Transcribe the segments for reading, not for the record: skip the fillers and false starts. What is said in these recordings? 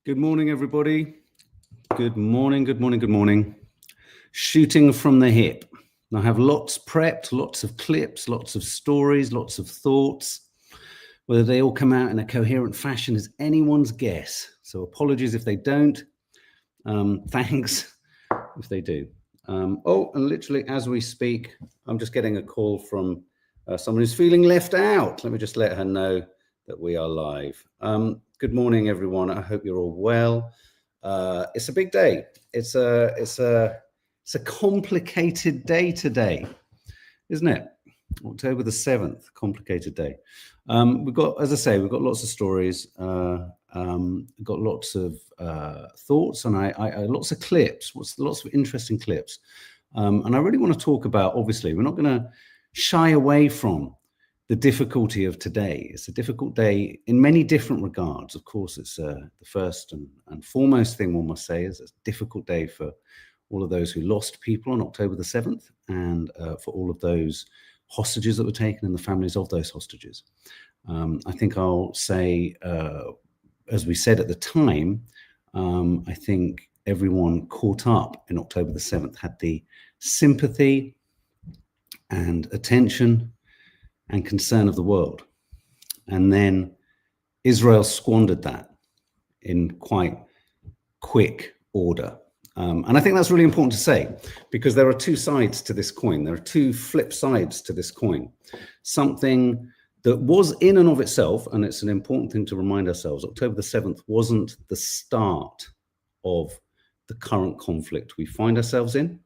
Good morning, everybody. Good morning, good morning, good morning. Shooting from the hip. I have lots prepped, lots of clips, lots of stories, lots of thoughts. Whether they all come out in a coherent fashion is anyone's guess. So apologies if they don't. Thanks if they do. And literally as we speak, I'm just getting a call from someone who's feeling left out. Let me just let her know that we are live. Good morning, everyone. I hope you're all well. It's a big day. It's a complicated day today, isn't it? October the 7th, complicated day. We've got, as I say, we've got lots of stories, got lots of thoughts, and I lots of clips, lots of interesting clips. And I really want to talk about, obviously, we're not going to shy away from the difficulty of today. It's a difficult day in many different regards. Of course, it's the first and foremost thing one must say is it's a difficult day for all of those who lost people on October the 7th, and for all of those hostages that were taken and the families of those hostages. I think I'll say, as we said at the time, I think everyone caught up in October the 7th had the sympathy and attention and concern of the world. And then Israel squandered that in quite quick order. And I think that's really important to say, because there are two sides to this coin. There are two flip sides to this coin. Something that was in and of itself, and it's an important thing to remind ourselves, October the 7th wasn't the start of the current conflict we find ourselves in.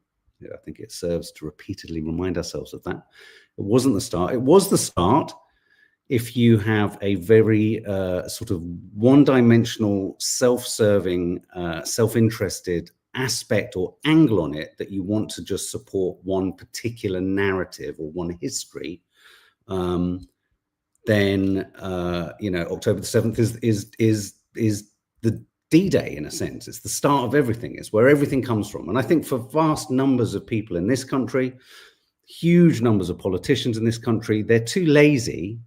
I think it serves to repeatedly remind ourselves of that. It wasn't the start. It was the start if you have a very sort of one-dimensional, self-serving, self-interested aspect or angle on it, that you want to just support one particular narrative or one history, then October the 7th is the D-Day in a sense. It's the start of everything. It's where everything comes from. And I think for vast numbers of people in this country, huge numbers of politicians in this country, they're too lazy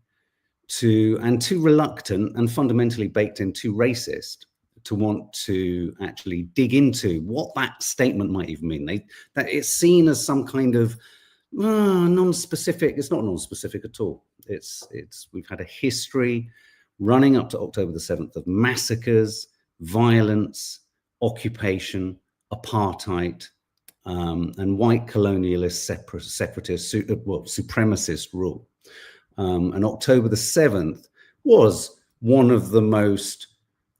and too reluctant and fundamentally baked in, too racist to want to actually dig into what that statement might even mean. That it's seen as some kind of non-specific. It's not non-specific at all. We've had a history running up to October the 7th of massacres, violence, occupation, apartheid, and white colonialist separatist, supremacist rule. And October the 7th was one of the most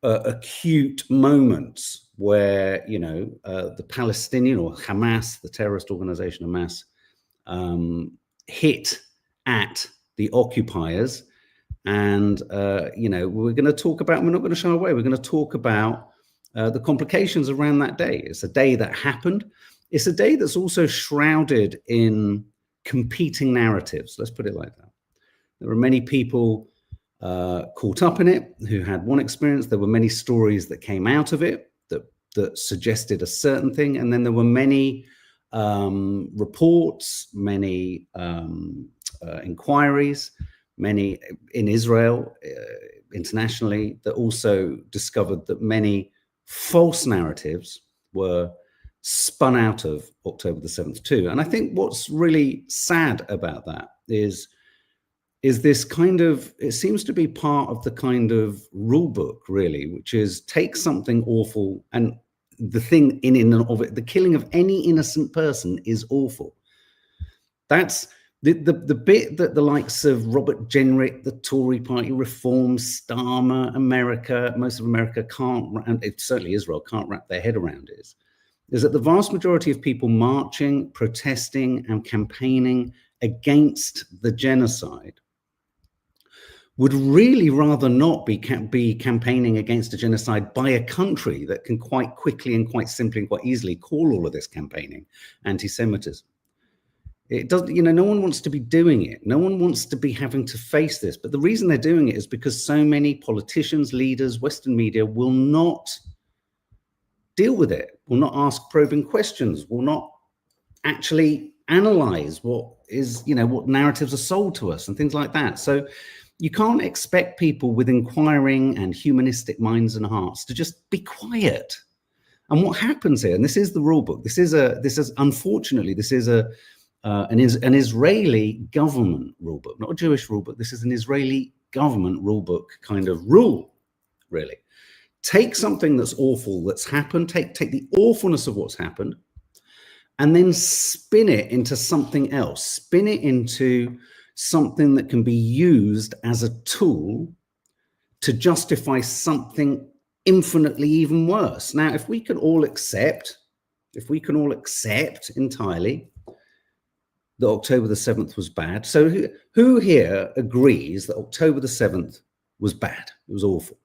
acute moments where, the Palestinian or Hamas, the terrorist organization Hamas, hit at the occupiers. And, we're going to talk about, we're not going to shy away, we're going to talk about the complications around that day. It's a day that happened. It's a day that's also shrouded in competing narratives. Let's put it like that. There were many people caught up in it who had one experience. There were many stories that came out of it that suggested a certain thing. And then there were many reports, many inquiries, many in Israel, internationally, that also discovered that many false narratives were spun out of October the 7th too. And I think what's really sad about that is this kind of, it seems to be part of the kind of rule book, really, which is take something awful, and the thing in and of it, the killing of any innocent person is awful. That's the bit that the likes of Robert Jenrick, the Tory party, Reform, Starmer, America, most of America can't, and certainly Israel can't wrap their head around is that the vast majority of people marching, protesting, and campaigning against the genocide would really rather not be campaigning against a genocide by a country that can quite quickly and quite simply and quite easily call all of this campaigning anti-Semitism. It doesn't, no one wants to be doing it. No one wants to be having to face this. But the reason they're doing it is because so many politicians, leaders, Western media will not deal with it, will not ask probing questions, will not actually analyze what is, what narratives are sold to us and things like that. So you can't expect people with inquiring and humanistic minds and hearts to just be quiet. And what happens here, and this is the rule book, unfortunately, this is an Israeli government rule book, not a Jewish rule book. This is an Israeli government rule book kind of rule, really. Take something that's awful that's happened, take the awfulness of what's happened, and then spin it into something else. Spin it into something that can be used as a tool to justify something infinitely even worse. Now, if we can all accept entirely that October the 7th was bad. So who here agrees that October the 7th was bad? It was awful.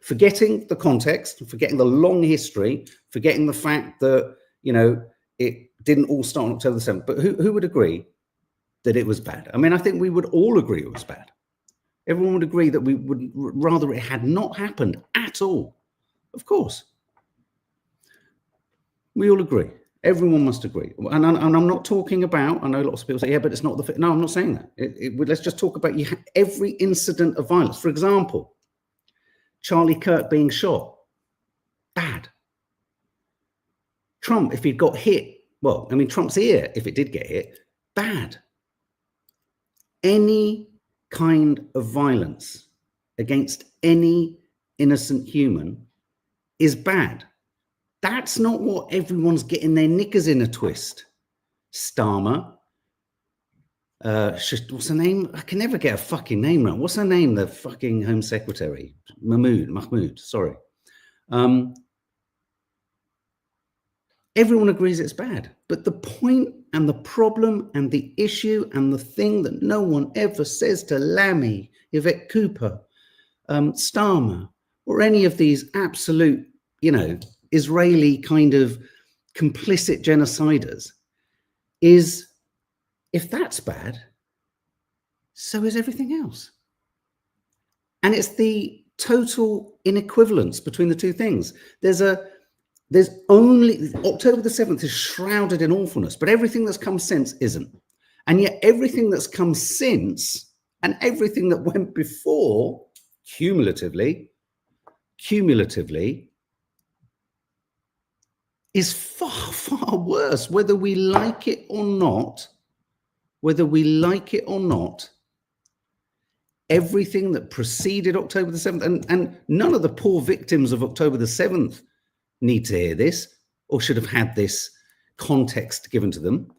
Forgetting the context, forgetting the long history, forgetting the fact that, you know, it didn't all start on October the 7th, but who would agree that it was bad? I mean, I think we would all agree it was bad. Everyone would agree that we would rather it had not happened at all. Of course. We all agree. Everyone must agree. And I'm not talking about, I know lots of people say, yeah, but it's not the, no, I'm not saying that. Let's just talk about every incident of violence. For example, Charlie Kirk being shot, bad. Trump, if he'd got hit, well, I mean, Trump's ear, if it did get hit, bad. Any kind of violence against any innocent human is bad. That's not what everyone's getting their knickers in a twist. Starmer, what's her name? I can never get a fucking name right. What's her name? The fucking Home Secretary, Mahmoud. Sorry. Everyone agrees it's bad, but the point and the problem and the issue and the thing that no one ever says to Lammy, Yvette Cooper, Starmer, or any of these absolute, you know, Israeli kind of complicit genociders is, if that's bad, so is everything else. And it's the total inequivalence between the two things. There's only, October the 7th is shrouded in awfulness, but everything that's come since isn't. And yet everything that's come since and everything that went before, cumulatively, is far, far worse, whether we like it or not. Everything that preceded October the 7th, and none of the poor victims of October the 7th need to hear this or should have had this context given to them.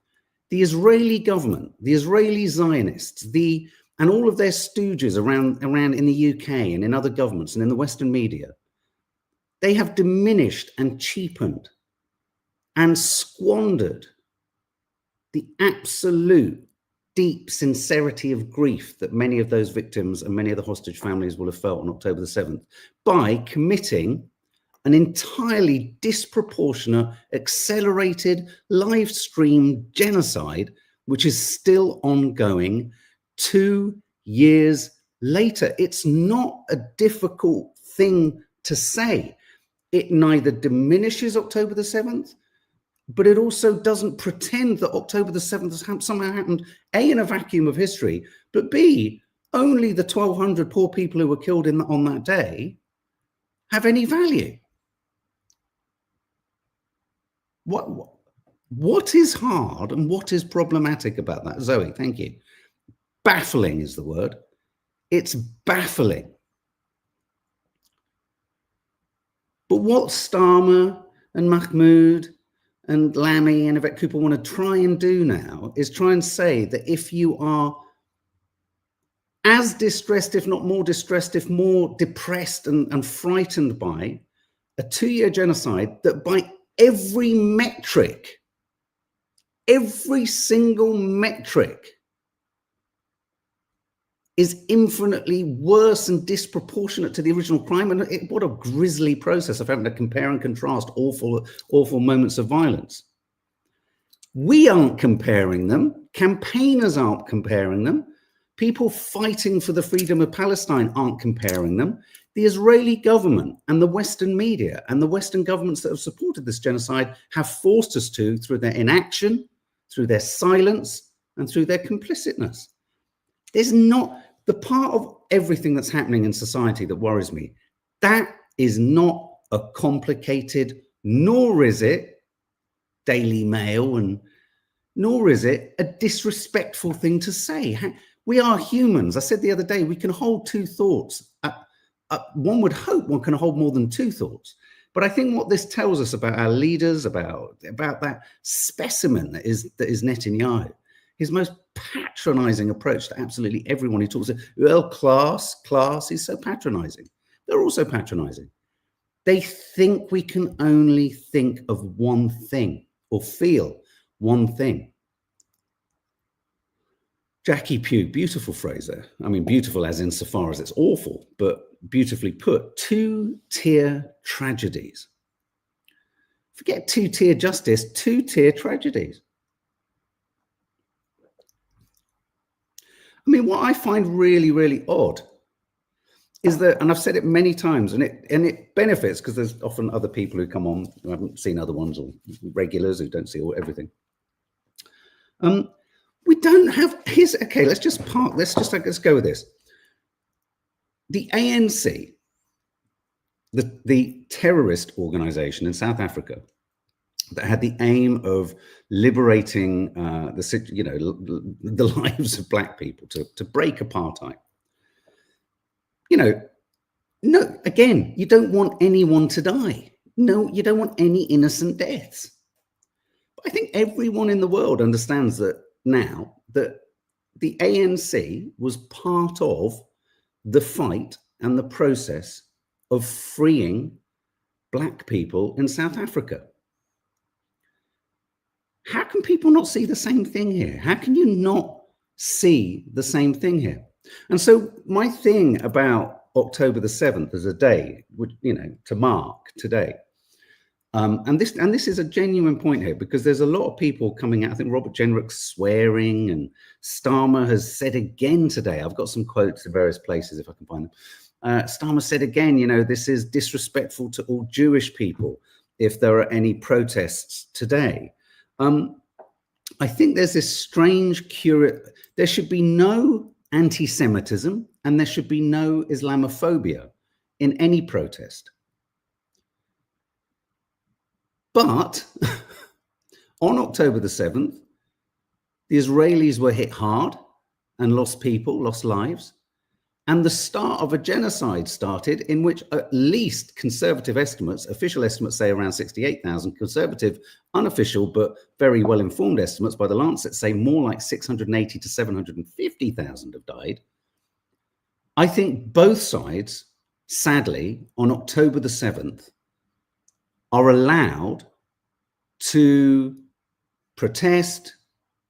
The Israeli government, the Israeli Zionists, and all of their stooges around in the UK and in other governments and in the Western media, they have diminished and cheapened and squandered the absolute deep sincerity of grief that many of those victims and many of the hostage families will have felt on October the 7th by committing an entirely disproportionate, accelerated, live-streamed genocide, which is still ongoing 2 years later. It's not a difficult thing to say. It neither diminishes October the 7th, but it also doesn't pretend that October the 7th has somehow happened, A, in a vacuum of history, but B, only the 1,200 poor people who were killed on that day have any value. What is hard and what is problematic about that? Zoe, thank you. Baffling is the word. It's baffling. But what Starmer and Mahmoud and Lammy and Yvette Cooper want to try and do now is try and say that if you are as distressed, if not more distressed, if more depressed and frightened by a 2-year genocide, that by every metric, every single metric is infinitely worse and disproportionate to the original crime. And what a grisly process of having to compare and contrast awful moments of violence. We aren't comparing them. Campaigners aren't comparing them. People fighting for the freedom of Palestine aren't comparing them. The Israeli government and the Western media and the Western governments that have supported this genocide have forced us to through their inaction, through their silence, and through their complicitness. There's not, the part of everything that's happening in society that worries me, that is not a complicated, nor is it Daily Mail, and nor is it a disrespectful thing to say. We are humans. I said the other day, we can hold two thoughts. One would hope one can hold more than two thoughts. But I think what this tells us about our leaders, about that specimen that is Netanyahu, his most patronizing approach to absolutely everyone he talks to. Well, class is so patronizing. They're also patronizing. They think we can only think of one thing or feel one thing. Jackie Pugh, beautiful phrase there. I mean, beautiful as insofar as it's awful, but beautifully put. Two-tier tragedies. Forget two-tier justice, two-tier tragedies. I mean, what I find really, really odd is that, and I've said it many times, and it benefits because there's often other people who come on who haven't seen other ones, or regulars who don't see everything. We don't have okay, let's just park, let's go with this. The ANC, the terrorist organization in South Africa that had the aim of liberating the lives of black people, to break apartheid. No, again, you don't want anyone to die. No, you don't want any innocent deaths. But I think everyone in the world understands that now, that the ANC was part of the fight and the process of freeing black people in South Africa. How can people not see the same thing here? How can you not see the same thing here? And so my thing about October the 7th as a day, to mark today, and this is a genuine point here, because there's a lot of people coming out. I think Robert Jenrick's swearing, and Starmer has said again today, I've got some quotes in various places if I can find them. Starmer said again, this is disrespectful to all Jewish people if there are any protests today. I think there's this strange there should be no anti-Semitism and there should be no Islamophobia in any protest. But on October the 7th, the Israelis were hit hard and lost people, lost lives. And the start of a genocide started, in which at least conservative estimates, official estimates say around 68,000, conservative, unofficial, but very well-informed estimates by the Lancet say more like 680 to 750,000 have died. I think both sides, sadly, on October the 7th, are allowed to protest,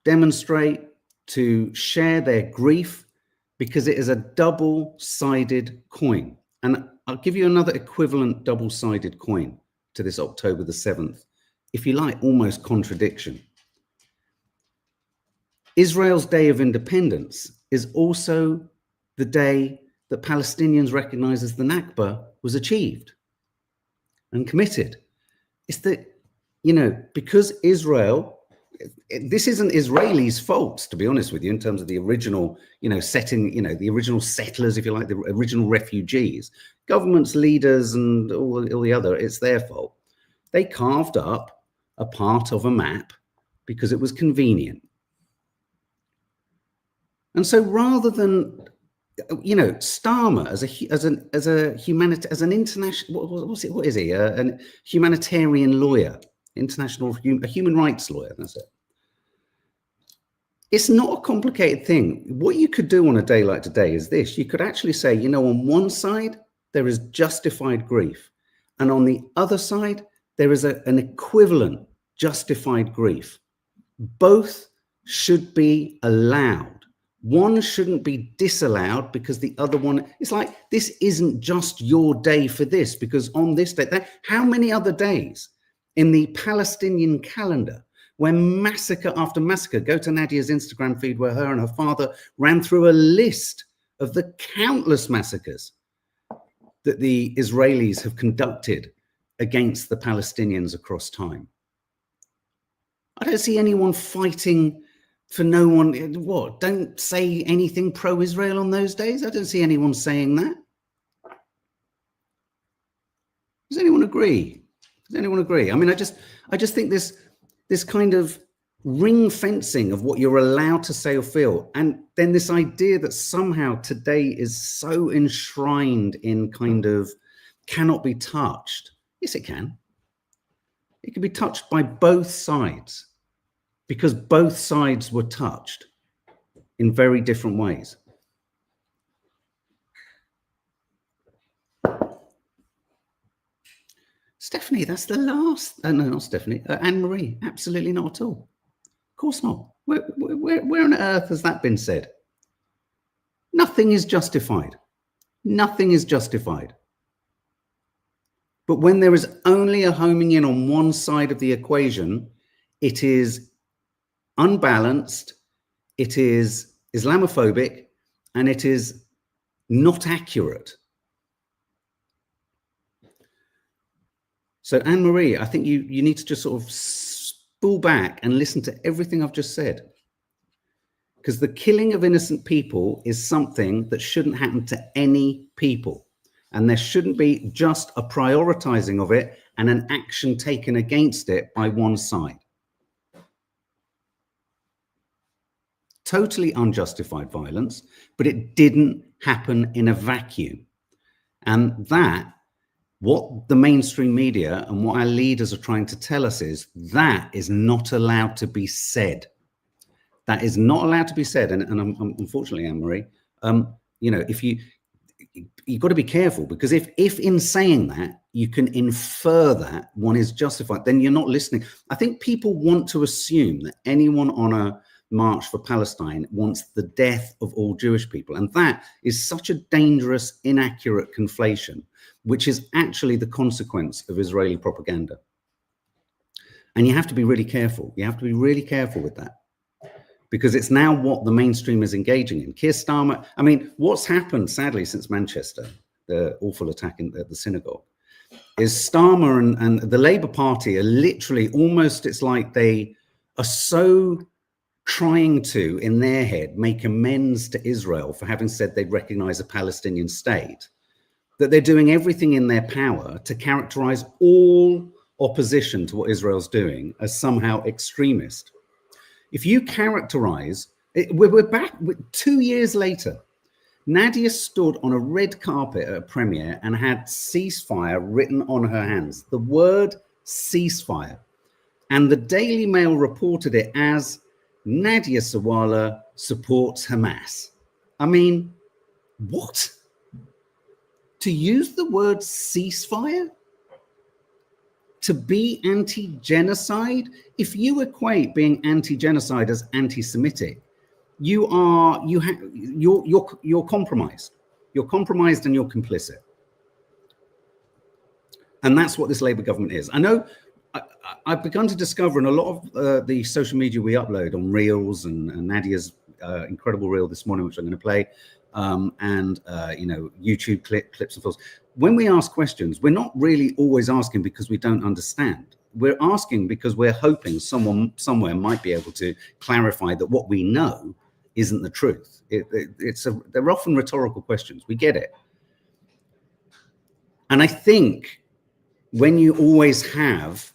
demonstrate, to share their grief, because it is a double-sided coin. And I'll give you another equivalent double-sided coin to this October the 7th, if you like, almost contradiction. Israel's Day of Independence is also the day that Palestinians recognize as the Nakba was achieved and committed. It's that, because Israel, this isn't Israelis' fault, to be honest with you, in terms of the original, setting, the original settlers, if you like, the original refugees, governments, leaders, and all the other, it's their fault. They carved up a part of a map because it was convenient. And so rather than, Starmer as an international, what is he? A humanitarian lawyer, a human rights lawyer, that's it. It's not a complicated thing. What you could do on a day like today is this. You could actually say, on one side, there is justified grief. And on the other side, there is an equivalent justified grief. Both should be allowed. One shouldn't be disallowed because the other one, it's like, this isn't just your day for this, because on this day, how many other days in the Palestinian calendar where massacre after massacre, go to Nadia's Instagram feed where her and her father ran through a list of the countless massacres that the Israelis have conducted against the Palestinians across time. I don't see anyone fighting for no one, what, don't say anything pro-Israel on those days? I don't see anyone saying that. Does anyone agree? Does anyone agree? I mean, I just think this kind of ring fencing of what you're allowed to say or feel, and then this idea that somehow today is so enshrined in kind of cannot be touched. Yes, it can. It can be touched by both sides, because both sides were touched in very different ways. Stephanie, that's the last. No, not Stephanie. Anne-Marie, absolutely not at all. Of course not. Where on earth has that been said? Nothing is justified. Nothing is justified. But when there is only a homing in on one side of the equation, it is unbalanced, it is Islamophobic, and it is not accurate. So Anne-Marie, I think you need to just sort of spool back and listen to everything I've just said. Because the killing of innocent people is something that shouldn't happen to any people. And there shouldn't be just a prioritizing of it and an action taken against it by one side. Totally unjustified violence, but it didn't happen in a vacuum. And that, what the mainstream media and what our leaders are trying to tell us is that is not allowed to be said. That is not allowed to be said. And unfortunately, Anne-Marie, you know, you've got to be careful, because if in saying that you can infer that one is justified, then you're not listening. I think people want to assume that anyone on a march for Palestine wants the death of all Jewish people. And that is such a dangerous, inaccurate conflation, which is actually the consequence of Israeli propaganda. And you have to be really careful. You have to be really careful with that, because it's now what the mainstream is engaging in. Keir Starmer, I mean, what's happened, sadly, since Manchester, the awful attack at the synagogue, is Starmer and the Labour Party are literally almost, it's like they are so trying to, in their head, make amends to Israel for having said they'd recognize a Palestinian state, that they're doing everything in their power to characterize all opposition to what Israel's doing as somehow extremist. If you characterize, we're back 2 years later. Nadia stood on a red carpet at a premiere and had ceasefire written on her hands, the word ceasefire. And the Daily Mail reported it as Nadia Sawalha supports Hamas. I mean, what? To use the word ceasefire? To be anti-genocide? If you equate being anti-genocide as anti-Semitic, you're compromised. You're compromised and you're complicit. And that's what this Labour government is. I know I've begun to discover in a lot of the social media we upload on Reels and Nadia's incredible Reel this morning, which I'm going to play, and you know, YouTube clips and thoughts. When we ask questions, we're not really always asking because we don't understand. We're asking because we're hoping someone somewhere might be able to clarify that what we know isn't the truth. They're often rhetorical questions. We get it. And I think when you always have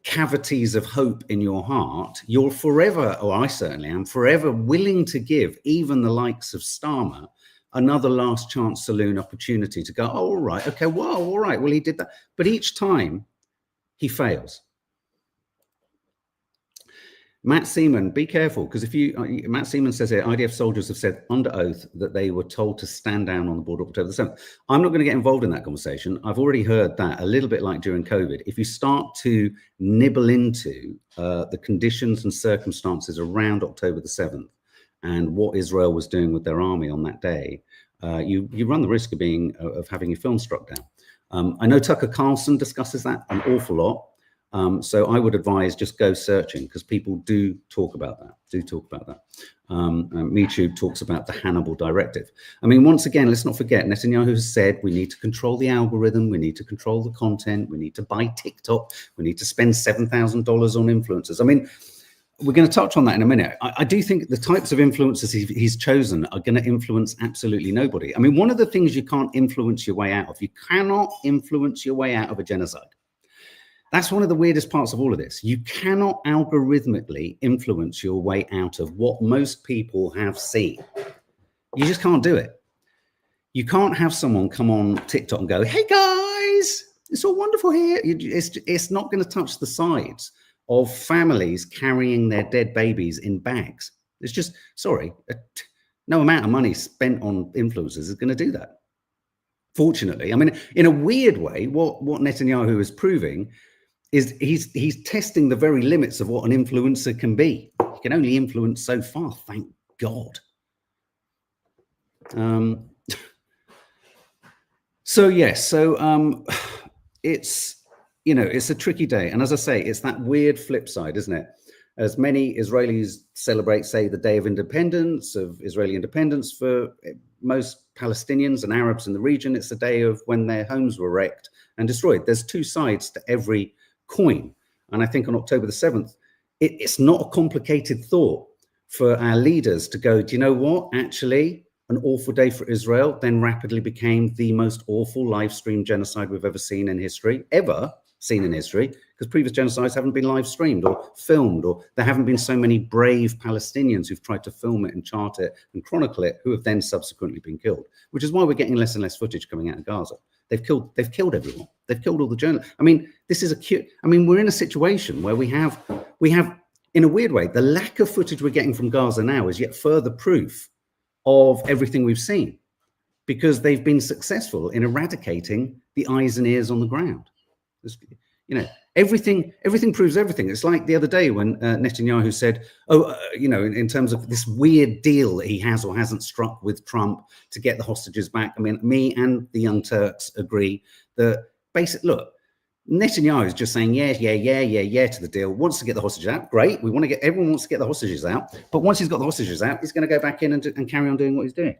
cavities of hope in your heart, you're forever, or I certainly am, forever willing to give even the likes of Starmer another last chance saloon opportunity to go, oh, all right, okay, well, all right, well, he did that. But each time he fails. Matt Seaman, be careful, because if you, Matt Seaman says here, IDF soldiers have said under oath that they were told to stand down on the border October the 7th. I'm not going to get involved in that conversation. I've already heard that a little bit like during COVID. If you start to nibble into the conditions and circumstances around October the 7th and what Israel was doing with their army on that day, you run the risk of having your film struck down. I know Tucker Carlson discusses that an awful lot. So I would advise just go searching, because people do talk about that. MeToo talks about the Hannibal Directive. I mean, once again, let's not forget, Netanyahu has said we need to control the algorithm, we need to control the content, we need to buy TikTok, we need to spend $7,000 on influencers. I mean, we're going to touch on that in a minute. I do think the types of influences he's chosen are going to influence absolutely nobody. I mean, one of the things you can't influence your way out of, you cannot influence your way out of a genocide. That's one of the weirdest parts of all of this. You cannot algorithmically influence your way out of what most people have seen. You just can't do it. You can't have someone come on TikTok and go, hey guys, it's all wonderful here. It's not going to touch the sides of families carrying their dead babies in bags. It's just, sorry, no amount of money spent on influencers is going to do that. Fortunately, I mean, in a weird way, what Netanyahu is proving is he's testing the very limits of what an influencer can be. He can only influence so far, thank God. So yes, so it's, you know, it's a tricky day. And as I say, it's that weird flip side, isn't it? As many Israelis celebrate, say, the Day of Independence, of Israeli independence, for most Palestinians and Arabs in the region, it's the day of when their homes were wrecked and destroyed. There's two sides to every coin. And I think on October the 7th, it's not a complicated thought for our leaders to go, do you know what? Actually, an awful day for Israel then rapidly became the most awful live stream genocide we've ever seen in history, because previous genocides haven't been live streamed or filmed, or there haven't been so many brave Palestinians who've tried to film it and chart it and chronicle it, who have then subsequently been killed, which is why we're getting less and less footage coming out of Gaza. They've killed everyone. They've killed all the journalists. I mean, this is we're in a situation where we have, in a weird way, the lack of footage we're getting from Gaza now is yet further proof of everything we've seen, because they've been successful in eradicating the eyes and ears on the ground. You know, everything proves everything. It's like the other day when Netanyahu said, you know, in terms of this weird deal that he has or hasn't struck with Trump to get the hostages back. I mean, me and the Young Turks agree that look, Netanyahu is just saying, yeah to the deal, wants to get the hostages out. Great. Everyone wants to get the hostages out. But once he's got the hostages out, he's going to go back in and carry on doing what he's doing.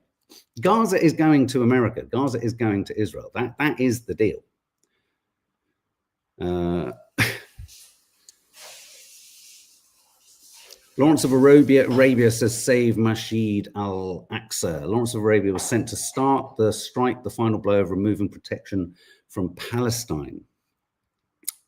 Gaza is going to America. Gaza is going to Israel. That is the deal. Lawrence of Arabia says, save Masjid al-Aqsa. Lawrence of Arabia was sent to start the strike, the final blow of removing protection from Palestine.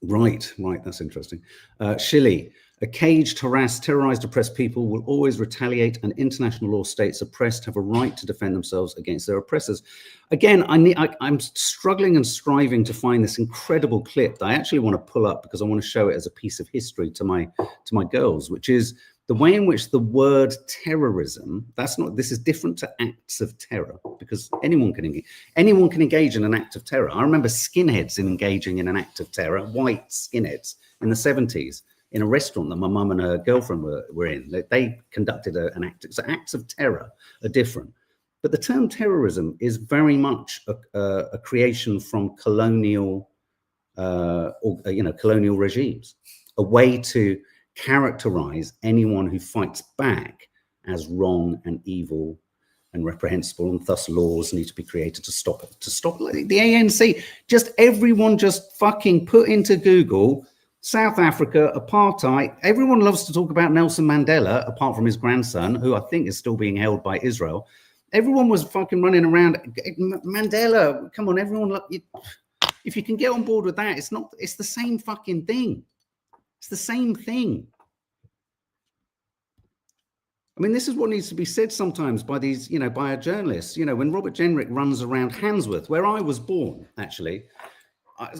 Right, that's interesting. Shili, a caged, harassed, terrorized, oppressed people will always retaliate, and international law states oppressed have a right to defend themselves against their oppressors. Again, I'm struggling and striving to find this incredible clip that I actually want to pull up because I want to show it as a piece of history to my girls, which is the way in which the word terrorism, this is different to acts of terror, because anyone can engage in an act of terror. I remember skinheads engaging in an act of terror, white skinheads in the 70s, in a restaurant that my mum and her girlfriend were in. They conducted an act. So acts of terror are different. But the term terrorism is very much a creation from colonial, colonial regimes, a way to characterize anyone who fights back as wrong and evil and reprehensible, and thus laws need to be created to stop it. To stop the ANC, everyone just fucking put into Google South Africa, apartheid. Everyone loves to talk about Nelson Mandela, apart from his grandson, who I think is still being held by Israel. Everyone was fucking running around. Mandela, come on, everyone. If you can get on board with that, it's the same fucking thing. It's the same thing. I mean, this is what needs to be said sometimes by these, by our journalists. When Robert Jenrick runs around Handsworth, where I was born, actually,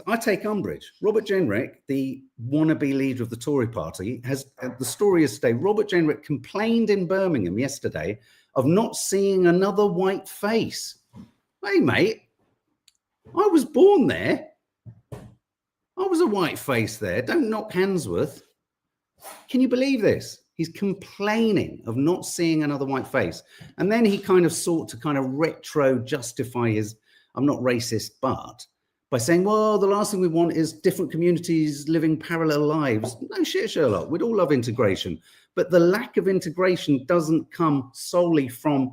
I take umbrage. Robert Jenrick, the wannabe leader of the Tory party, the story is today, Robert Jenrick complained in Birmingham yesterday of not seeing another white face. Hey, mate, I was born there. I was a white face there. Don't knock Handsworth. Can you believe this? He's complaining of not seeing another white face. And then he kind of sought to retro justify his, I'm not racist, but, by saying, well, the last thing we want is different communities living parallel lives. No shit, Sherlock. We'd all love integration. But the lack of integration doesn't come solely from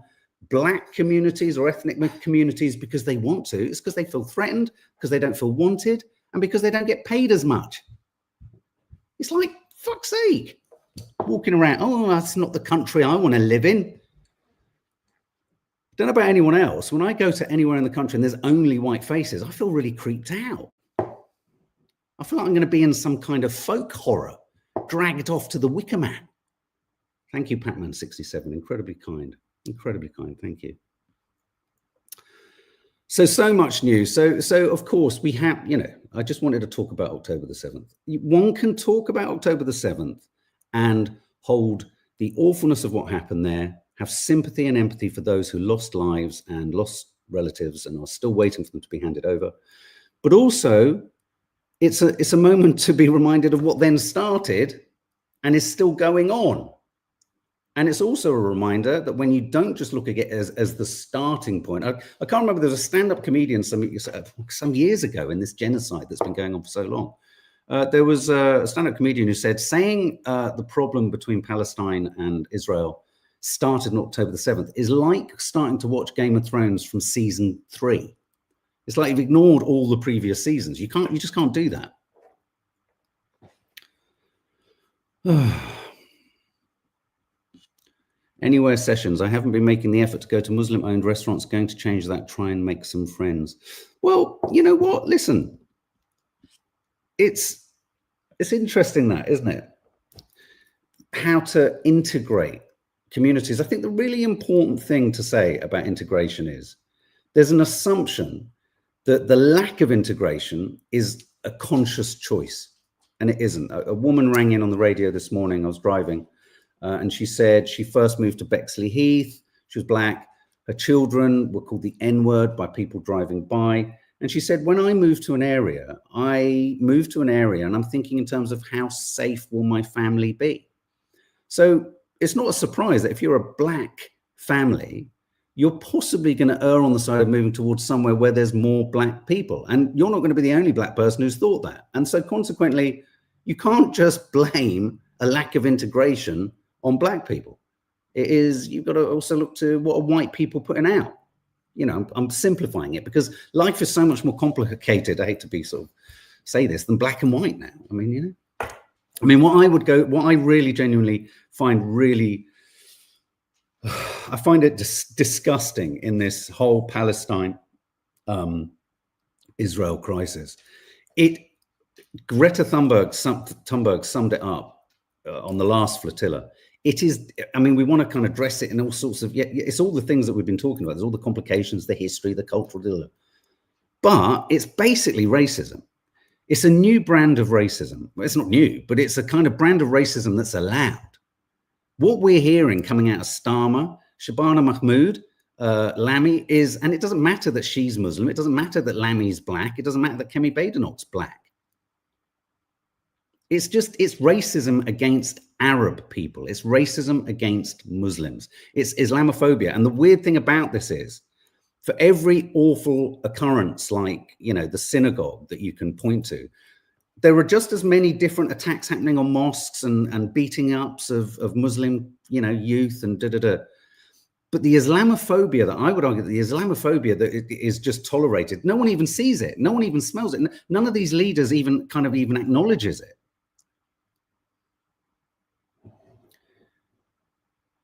black communities or ethnic communities because they want to. It's because they feel threatened, because they don't feel wanted, and because they don't get paid as much. It's like, fuck's sake. walking around, oh, that's not the country I want to live in. Don't know about anyone else. When I go to anywhere in the country and there's only white faces, I feel really creeped out. I feel like I'm going to be in some kind of folk horror, dragged off to the Wicker Man. Thank you, Pac-Man67. Incredibly kind. Incredibly kind. Thank you. So much news. So of course we have, you know, I just wanted to talk about October the 7th. One can talk about October the 7th and hold the awfulness of what happened there, have sympathy and empathy for those who lost lives and lost relatives and are still waiting for them to be handed over. But also it's a moment to be reminded of what then started and is still going on. And it's also a reminder that when you don't just look at it as the starting point, I can't remember, there was a stand-up comedian some years ago in this genocide that's been going on for so long. There was a stand-up comedian who said, saying the problem between Palestine and Israel started on October the 7th is like starting to watch Game of Thrones from season 3. It's like you've ignored all the previous seasons. You just can't do that. Anywhere sessions. I haven't been making the effort to go to Muslim-owned restaurants. Going to change that. Try and make some friends. Well, you know what? Listen, it's interesting that, isn't it? How to integrate communities. I think the really important thing to say about integration is there's an assumption that the lack of integration is a conscious choice, and it isn't. A woman rang in on the radio this morning. I was driving. And she said she first moved to Bexley Heath. She was black. Her children were called the N-word by people driving by. And she said, when I moved to an area, and I'm thinking in terms of how safe will my family be? So it's not a surprise that if you're a black family, you're possibly going to err on the side of moving towards somewhere where there's more black people. And you're not going to be the only black person who's thought that. And so consequently, you can't just blame a lack of integration on black people. It is, you've got to also look to what are white people putting out. You know, I'm simplifying it because life is so much more complicated, I hate to be sort of say this, than black and white now. I mean, you know, what I really genuinely find I find it disgusting in this whole Palestine Israel crisis. Greta Thunberg summed it up on the last flotilla. It is, I mean, we want to kind of dress it in all sorts of, it's all the things that we've been talking about. There's all the complications, the history, the cultural, but it's basically racism. It's a new brand of racism. Well, it's not new, but it's a kind of brand of racism that's allowed. What we're hearing coming out of Starmer, Shabana Mahmood, Lamy is, and it doesn't matter that she's Muslim. It doesn't matter that Lamy's black. It doesn't matter that Kemi Badenoch's black. It's racism against Arab people. It's racism against Muslims. It's Islamophobia. And the weird thing about this is, for every awful occurrence, like, you know, the synagogue that you can point to, there are just as many different attacks happening on mosques and beating ups of Muslim, you know, youth and But the Islamophobia that I would argue, the Islamophobia that is just tolerated, no one even sees it. No one even smells it. None of these leaders even acknowledges it.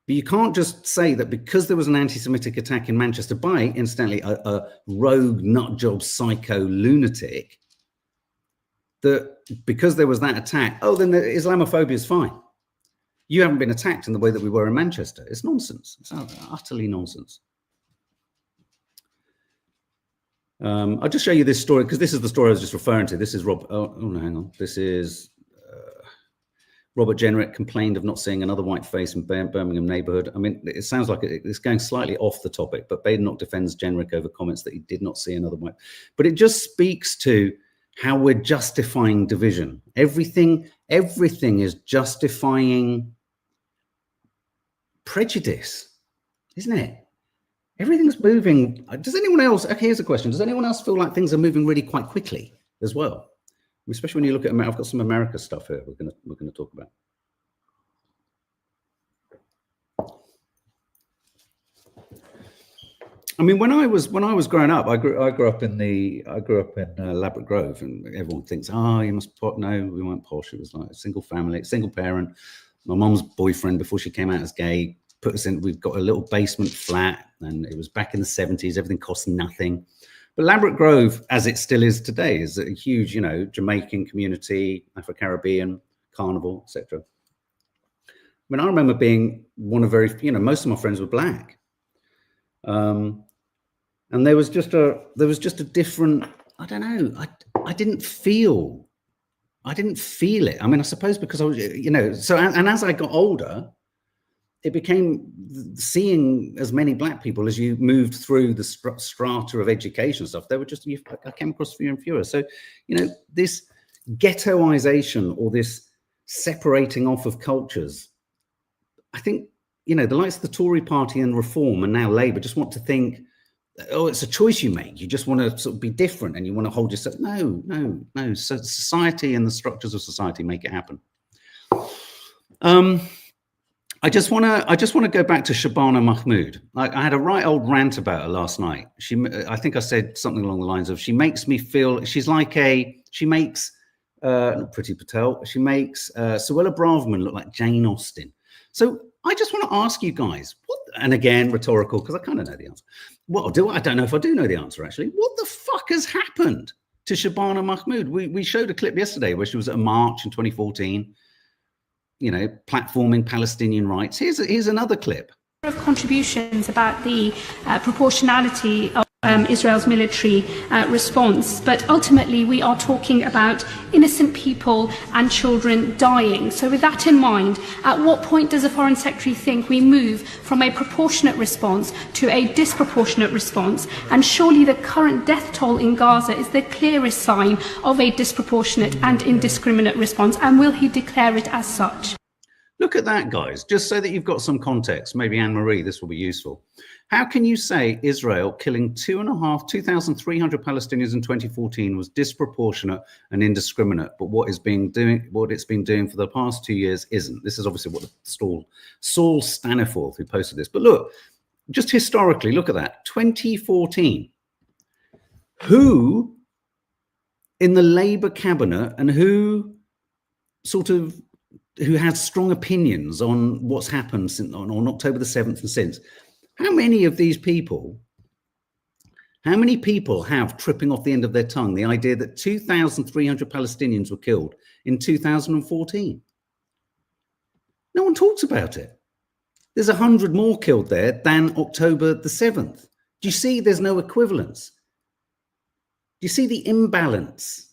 But you can't just say that because there was an anti-Semitic attack in Manchester by, incidentally, a rogue nutjob psycho lunatic, that because there was that attack, oh, then the Islamophobia is fine. You haven't been attacked in the way that we were in Manchester. It's nonsense. It's utterly nonsense. I'll just show you this story because this is the story I was just referring to. This is Rob. Oh no, hang on. This is Robert Jenrick complained of not seeing another white face in Birmingham neighborhood. I mean, it sounds like it's going slightly off the topic, but Badenoch defends Jenrick over comments that he did not see another white. But it just speaks to how we're justifying division. Everything is justifying prejudice, isn't it? Everything's moving. Does anyone else, okay, here's a question. Does anyone else feel like things are moving really quite quickly as well? Especially when you look at America. I've got some America stuff here we're gonna talk about. I mean, when I was growing up, I grew up in Ladbroke Grove, and everyone thinks, oh, you must no, we weren't posh. It was like a single family, single parent. My mom's boyfriend, before she came out as gay, put us in, we've got a little basement flat, and it was back in the 70s, everything cost nothing. But Ladbroke Grove, as it still is today, is a huge, you know, Jamaican community, Afro-Caribbean, carnival, etc. I mean, I remember being one of very, you know, most of my friends were black. And there was just a different, I don't know, I didn't feel it. I mean, I suppose because I was, you know, so, and as I got older, it became seeing as many black people as you moved through the strata of education stuff. There were just, I came across fewer and fewer. So, you know, this ghettoization or this separating off of cultures, I think, you know, the likes of the Tory party and Reform and now Labour just want to think, oh, it's a choice you make. You just want to sort of be different and you want to hold yourself. No. So society and the structures of society make it happen. I just want to go back to Shabana Mahmood. I had a right old rant about her last night. I think I said something along the lines of, she makes me feel, she's like she makes, not Priti Patel, she makes Suella Braverman look like Jane Austen. So I just want to ask you guys, and again, rhetorical, because I kind of know the answer. I don't know if I do know the answer, actually. What the fuck has happened to Shabana Mahmood? We showed a clip yesterday where she was at a march in 2014, you know, platforming Palestinian rights. Here's another clip. Of contributions about the proportionality of Israel's military response, but ultimately we are talking about innocent people and children dying. So with that in mind, at what point does the Foreign Secretary think we move from a proportionate response to a disproportionate response? And surely the current death toll in Gaza is the clearest sign of a disproportionate and indiscriminate response, and will he declare it as such? Look at that, guys, just so that you've got some context. Maybe Anne-Marie, this will be useful. How can you say Israel killing 2,300 Palestinians in 2014 was disproportionate and indiscriminate, but what it's been doing for the past 2 years isn't? This is obviously what Saul Staniforth, who posted this. But look, just historically, look at that. 2014. Who in the Labour cabinet and who had strong opinions on what's happened on October the 7th and since? How many of these people, have, tripping off the end of their tongue, the idea that 2,300 Palestinians were killed in 2014? No one talks about it. There's 100 more killed there than October the 7th. Do you see there's no equivalence? Do you see the imbalance?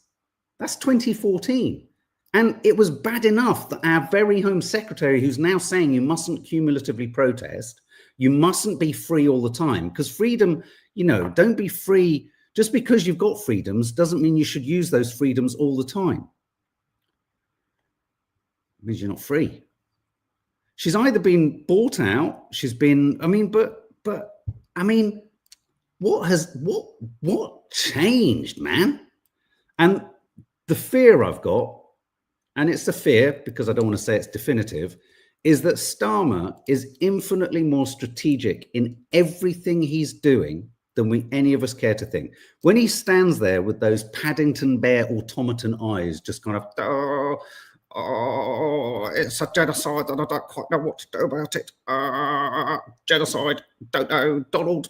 That's 2014. And it was bad enough that our very Home Secretary, who's now saying you mustn't cumulatively protest, you mustn't be free all the time, because freedom, you know, don't be free. Just because you've got freedoms doesn't mean you should use those freedoms all the time. It means you're not free. She's either been bought out, she's been, I mean, but I mean, what changed, man? And the fear I've got, and it's a fear because I don't want to say it's definitive, is that Starmer is infinitely more strategic in everything he's doing than any of us care to think. When he stands there with those Paddington Bear automaton eyes, just kind of, oh, it's a genocide and I don't quite know what to do about it. Genocide, don't know. Donald,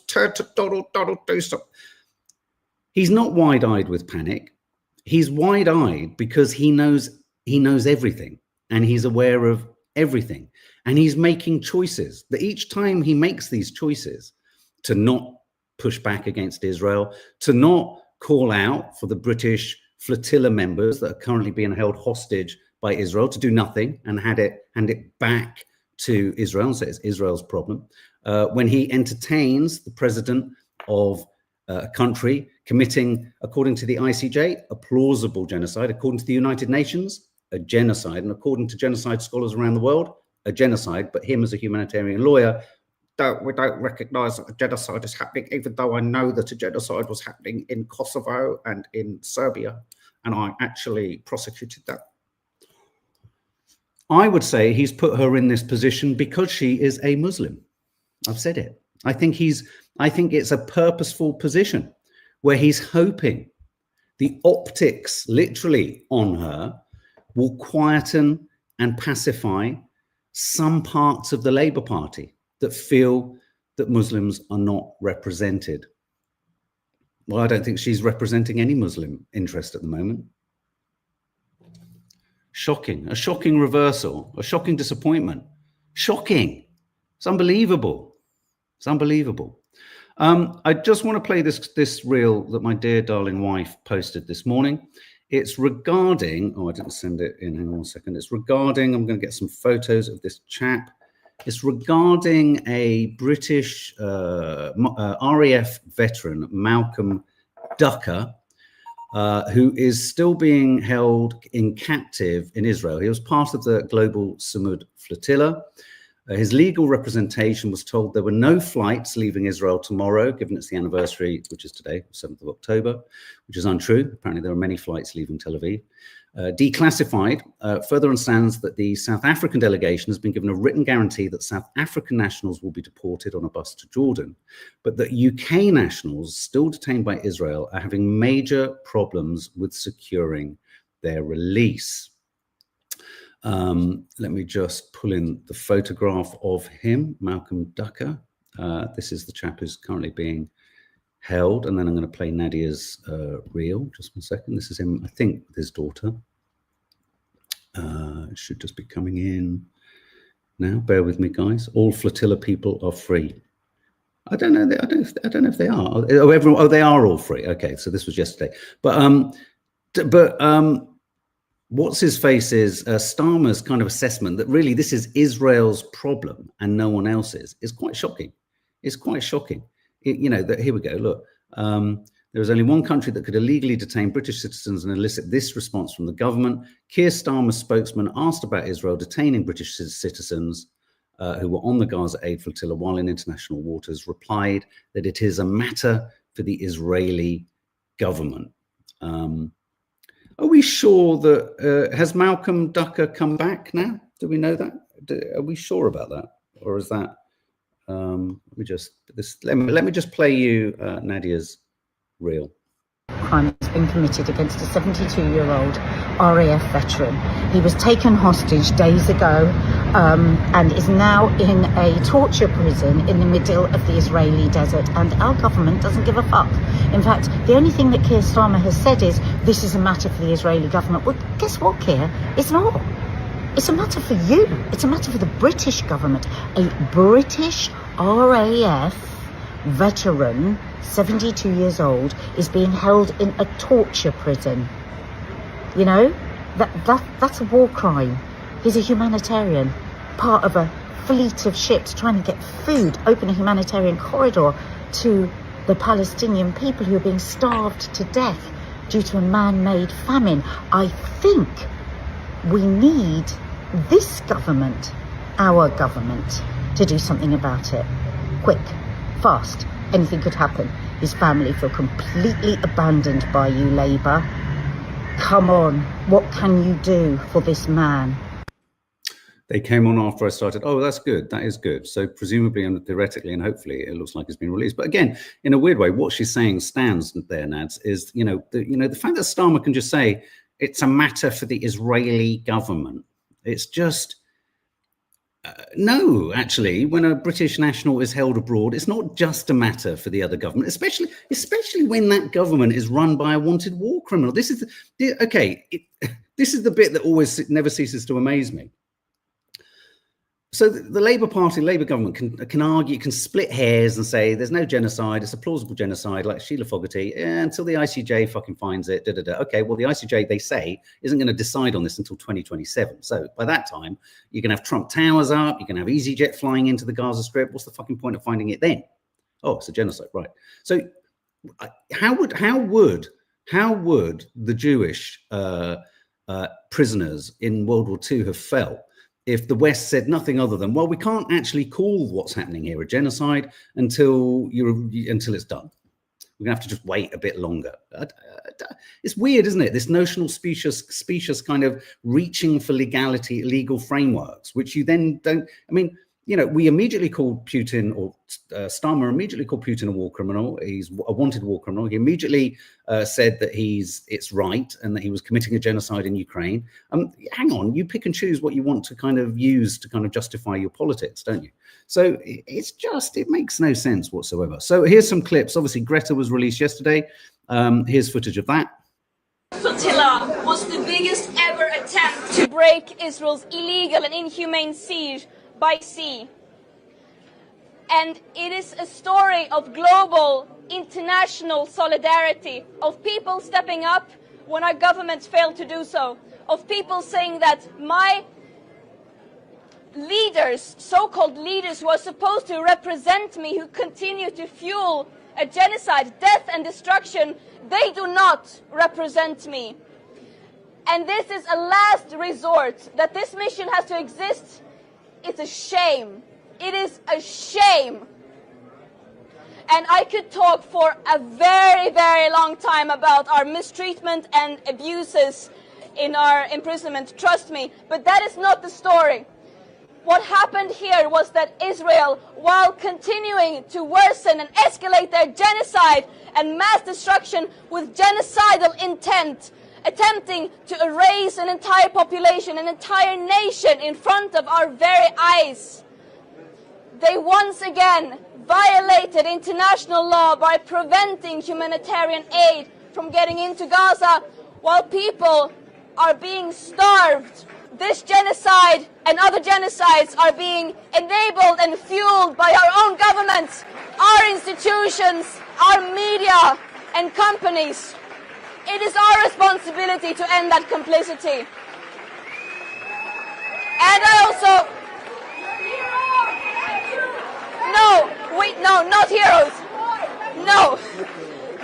turn to Donald, do something. He's not wide-eyed with panic. He's wide-eyed because he knows everything and he's aware of everything, and he's making choices that each time he makes these choices to not push back against Israel, to not call out for the British flotilla members that are currently being held hostage by Israel, to do nothing and hand it back to Israel and say it's Israel's problem. When he entertains the president of a country committing, according to the ICJ, a plausible genocide, according to the United Nations, a genocide, and according to genocide scholars around the world, a genocide, but him as a humanitarian lawyer, we don't recognize that a genocide is happening, even though I know that a genocide was happening in Kosovo and in Serbia, and I actually prosecuted that. I would say he's put her in this position because she is a Muslim. I've said it. I think it's a purposeful position where he's hoping the optics literally on her will quieten and pacify some parts of the Labour Party that feel that Muslims are not represented. Well, I don't think she's representing any Muslim interest at the moment. Shocking, a shocking reversal, a shocking disappointment. Shocking. It's unbelievable. It's unbelievable. I just want to play this reel that my dear darling wife posted this morning. It's regarding, oh, I didn't send it in, hang on a second. It's regarding, I'm going to get some photos of this chap. It's regarding a British RAF veteran, Malcolm Ducker, who is still being held in captive in Israel. He was part of the global Samud flotilla. His legal representation was told there were no flights leaving Israel tomorrow, given it's the anniversary, which is today, 7th of October, which is untrue. Apparently there are many flights leaving Tel Aviv. Declassified further understands that the South African delegation has been given a written guarantee that South African nationals will be deported on a bus to Jordan, but that UK nationals still detained by Israel are having major problems with securing their release. Let me just pull in the photograph of him, Malcolm Ducker. This is the chap who's currently being held, and then I'm going to play Nadia's reel. Just one second. This is him, I think, with his daughter. It should just be coming in now. Bear with me, guys. All flotilla people are free. I don't know. I don't know if they are. Oh, they are all free. Okay, so this was yesterday. But what's his face is Starmer's kind of assessment that really this is Israel's problem and no one else's is quite shocking. It's quite shocking. You know, that here we go. Look, there was only one country that could illegally detain British citizens and elicit this response from the government. Keir Starmer's spokesman asked about Israel detaining British citizens who were on the Gaza aid flotilla while in international waters, replied that it is a matter for the Israeli government. Are we sure that, has Malcolm Ducker come back now? Do we know that? Are we sure about that? Or is that, let me just play you Nadia's reel. Crime has been committed against a 72-year-old RAF veteran. He was taken hostage days ago and is now in a torture prison in the middle of the Israeli desert, and our government doesn't give a fuck. In fact, the only thing that Keir Starmer has said is this is a matter for the Israeli government. Well, guess what, Keir? It's not. It's a matter for you. It's a matter for the British government. A British RAF veteran, 72 years old, is being held in a torture prison. You know, that's a war crime. He's a humanitarian, part of a fleet of ships trying to get food, open a humanitarian corridor to the Palestinian people who are being starved to death due to a man-made famine. I think we need this government, our government, to do something about it. Quick, fast, anything could happen. His family feel completely abandoned by you, Labour. Come on, what can you do for this man? They came on after I started. Oh, that's good. That is good. So presumably and theoretically and hopefully it looks like it's been released. But again, in a weird way, what she's saying stands there, Nads, is, the fact that Starmer can just say it's a matter for the Israeli government. It's just, no, actually, when a British national is held abroad, it's not just a matter for the other government, especially when that government is run by a wanted war criminal. This is, this is the bit that always never ceases to amaze me. So the Labour Party, Labour government can argue, can split hairs and say there's no genocide, it's a plausible genocide, like Sheila Fogarty, until the ICJ fucking finds it. Okay, well, the ICJ, they say, isn't going to decide on this until 2027. So by that time, you can have Trump Towers up, you can have EasyJet flying into the Gaza Strip. What's the fucking point of finding it then? Oh, it's a genocide, right? So how would the Jewish prisoners in World War II have felt if the West said nothing other than, well, we can't actually call what's happening here a genocide until it's done. We're gonna have to just wait a bit longer. It's weird, isn't it? This notional specious kind of reaching for legal frameworks, which you then don't. I mean, you know, we immediately called Putin, or Starmer immediately called Putin a war criminal. He's a wanted war criminal. He immediately said that it's right and that he was committing a genocide in Ukraine. Hang on, you pick and choose what you want to kind of use to kind of justify your politics, don't you? So it makes no sense whatsoever. So here's some clips. Obviously, Greta was released yesterday. Here's footage of that. Flotilla was the biggest ever attempt to break Israel's illegal and inhumane siege by sea. And it is a story of global international solidarity, of people stepping up when our governments failed to do so, of people saying that my leaders, so-called leaders who are supposed to represent me, who continue to fuel a genocide, death and destruction, they do not represent me. And this is a last resort, that this mission has to exist. It's a shame. It is a shame. And I could talk for a very, very long time about our mistreatment and abuses in our imprisonment, trust me, but that is not the story. What happened here was that Israel, while continuing to worsen and escalate their genocide and mass destruction with genocidal intent, attempting to erase an entire population, an entire nation in front of our very eyes, they once again violated international law by preventing humanitarian aid from getting into Gaza while people are being starved. This genocide and other genocides are being enabled and fueled by our own governments, our institutions, our media and companies. It is our responsibility to end that complicity. And I also... No, not heroes.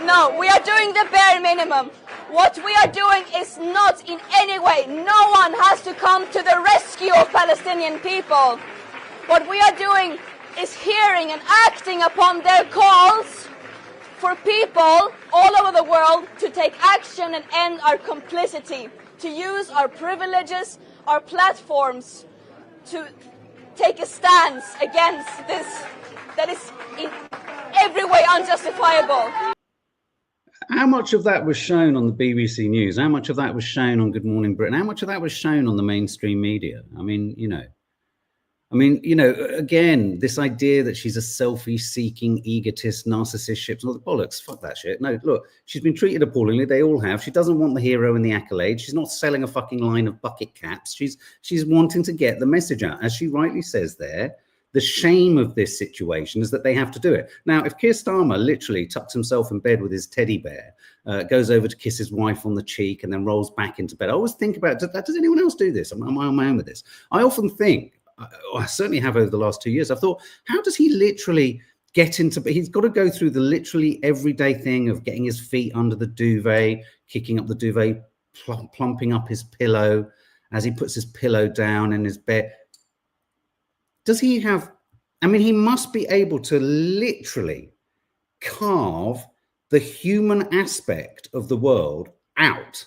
No, we are doing the bare minimum. What we are doing is not in any way, no one has to come to the rescue of Palestinian people. What we are doing is hearing and acting upon their calls for people all over the world to take action and end our complicity, to use our privileges, our platforms to take a stance against this that is in every way unjustifiable. How much of that was shown on the BBC News? How much of that was shown on Good Morning Britain? How much of that was shown on the mainstream media? I mean, again, this idea that she's a selfie-seeking, egotist, narcissist, all the bollocks, fuck that shit. No, look, she's been treated appallingly. They all have. She doesn't want the hero and the accolade. She's not selling a fucking line of bucket caps. She's wanting to get the message out. As she rightly says there, the shame of this situation is that they have to do it. Now, if Keir Starmer literally tucks himself in bed with his teddy bear, goes over to kiss his wife on the cheek and then rolls back into bed, I always think about, does anyone else do this? Am I on my own with this? I often think, I certainly have over the last 2 years, I've thought, how does he literally get into, he's got to go through the literally everyday thing of getting his feet under the duvet, kicking up the duvet, plumping up his pillow as he puts his pillow down in his bed. Does he have, I mean, he must be able to literally carve the human aspect of the world out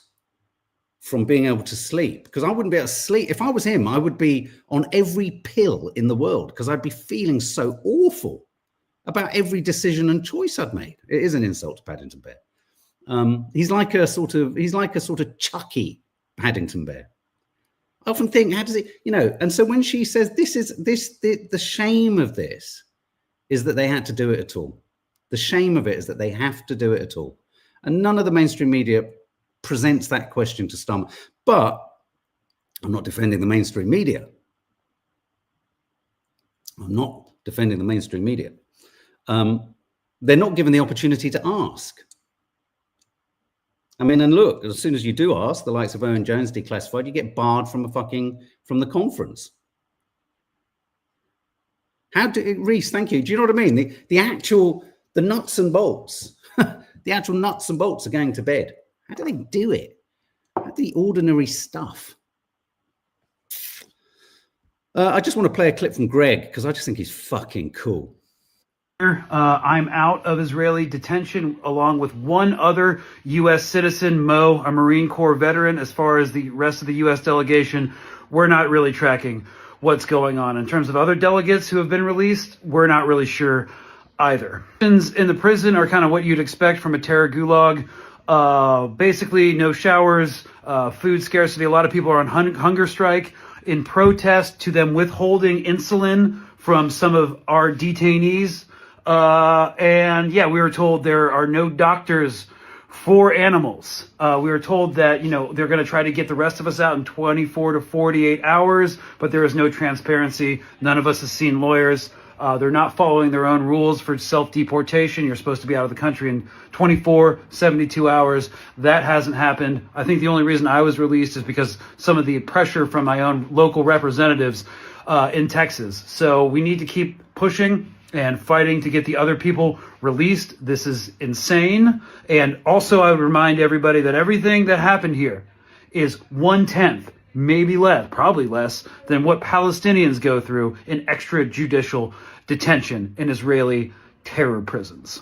from being able to sleep, because I wouldn't be able to sleep. If I was him, I would be on every pill in the world because I'd be feeling so awful about every decision and choice I'd made. It is an insult to Paddington Bear. He's like a sort of Chucky Paddington Bear. I often think, how does it, and so when she says the shame of this is that they had to do it at all. The shame of it is that they have to do it at all. And none of the mainstream media presents that question to Starmer. But I'm not defending the mainstream media. I'm not defending the mainstream media. They're not given the opportunity to ask. I mean, and look, as soon as you do ask, the likes of Owen Jones declassified, you get barred from the conference. Reese, thank you. Do you know what I mean? The nuts and bolts, the actual nuts and bolts are going to bed. How do they do it? The ordinary stuff. I just want to play a clip from Greg because I just think he's fucking cool. I'm out of Israeli detention along with one other U.S. citizen, Mo, a Marine Corps veteran. As far as the rest of the U.S. delegation, we're not really tracking. what's going on. In terms of other delegates who have been released, we're not really sure either. In the prison are kind of what you'd expect from a terror gulag. Basically, no showers, food scarcity. A lot of people are on hunger strike in protest to them withholding insulin from some of our detainees. And yeah, we were told there are no doctors for animals. We were told that, they're going to try to get the rest of us out in 24 to 48 hours, but there is no transparency. None of us has seen lawyers. They're not following their own rules for self-deportation. You're supposed to be out of the country in 24, 72 hours. That hasn't happened. I think the only reason I was released is because some of the pressure from my own local representatives in Texas. So we need to keep pushing and fighting to get the other people released. This is insane. And also, I would remind everybody that everything that happened here is 1/10, maybe less, probably less, than what Palestinians go through in extrajudicial detention in Israeli terror prisons.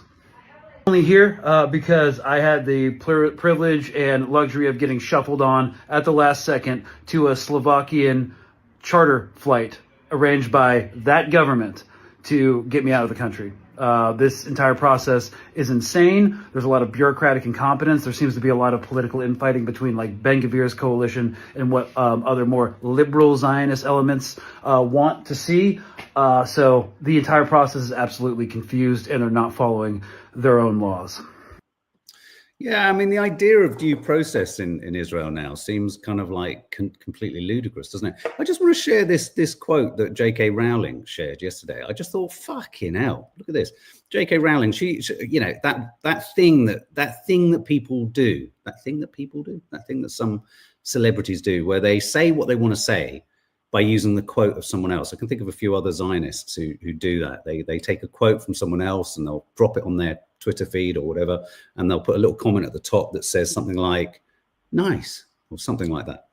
Only here because I had the privilege and luxury of getting shuffled on at the last second to a Slovakian charter flight arranged by that government to get me out of the country. This entire process is insane. There's a lot of bureaucratic incompetence. There seems to be a lot of political infighting between like Ben-Gvir's coalition and what other more liberal Zionist elements want to see. So the entire process is absolutely confused and they're not following their own laws. Yeah, I mean, the idea of due process in Israel now seems kind of like completely ludicrous, doesn't it? I just want to share this quote that J.K. Rowling shared yesterday. I just thought, fucking hell, look at this. J.K. Rowling, she that thing that people do, that thing that some celebrities do, where they say what they want to say by using the quote of someone else. I can think of a few other Zionists who do that. They take a quote from someone else and they'll drop it on their Twitter feed or whatever, and they'll put a little comment at the top that says something like nice or something like that.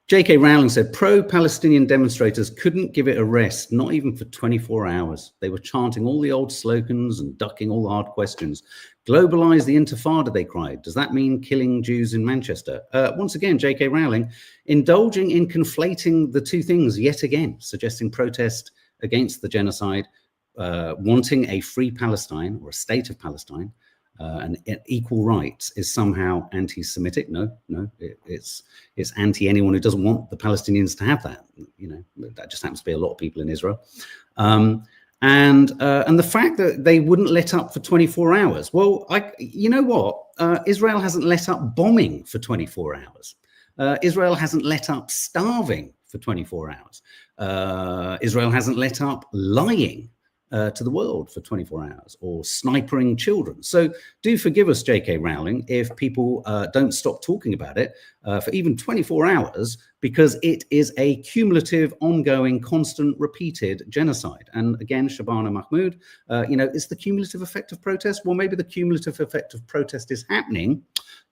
J.K. Rowling said pro-Palestinian demonstrators couldn't give it a rest, not even for 24 hours. They were chanting all the old slogans and ducking all the hard questions. Globalize the Intifada, they cried. Does that mean killing Jews in Manchester? Once again, J.K. Rowling indulging in conflating the two things yet again, suggesting protest against the genocide, wanting a free Palestine or a state of Palestine and equal rights is somehow anti-Semitic. No, it's anti anyone who doesn't want the Palestinians to have that. That just happens to be a lot of people in Israel. And the fact that they wouldn't let up for 24 hours. Well, you know what? Israel hasn't let up bombing for 24 hours. Israel hasn't let up starving for 24 hours. Israel hasn't let up lying to the world for 24 hours or snipering children. So do forgive us, J.K. Rowling, if people don't stop talking about it for even 24 hours, because it is a cumulative, ongoing, constant, repeated genocide. And again, Shabana Mahmood, is the cumulative effect of protest? Well, maybe the cumulative effect of protest is happening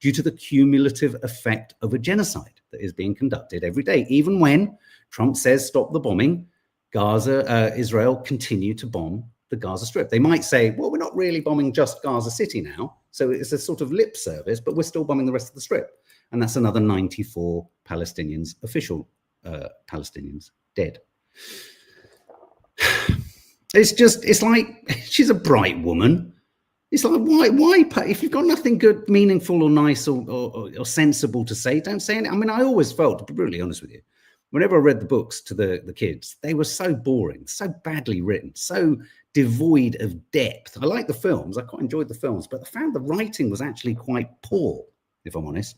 due to the cumulative effect of a genocide that is being conducted every day. Even when Trump says stop the bombing, Israel continue to bomb the Gaza Strip. They might say, well, we're not really bombing just Gaza City now. So it's a sort of lip service, but we're still bombing the rest of the Strip. And that's another 94 Palestinians, official Palestinians, dead. It's like, she's a bright woman. It's like, why, if you've got nothing good, meaningful or nice or sensible to say, don't say anything. I mean, I always felt, to be brutally honest with you, whenever I read the books to the kids, they were so boring, so badly written, so devoid of depth. I like the films. I quite enjoyed the films, but I found the writing was actually quite poor, if I'm honest.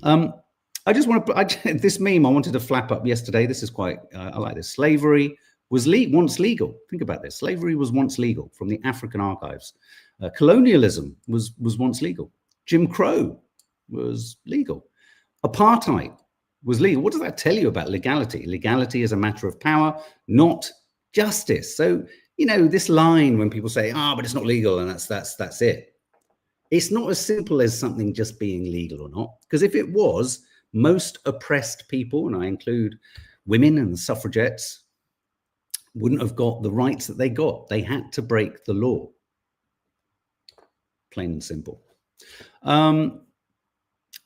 I just want to this meme I wanted to flap up yesterday. This is quite, I like this. Slavery was once legal. Think about this. Slavery was once legal from the African archives. Colonialism was once legal. Jim Crow was legal. Apartheid was legal. What does that tell you about legality? Legality is a matter of power, not justice. So, this line when people say, but it's not legal and that's it. It's not as simple as something just being legal or not. Because if it was, most oppressed people, and I include women and suffragettes, wouldn't have got the rights that they got. They had to break the law. Plain and simple.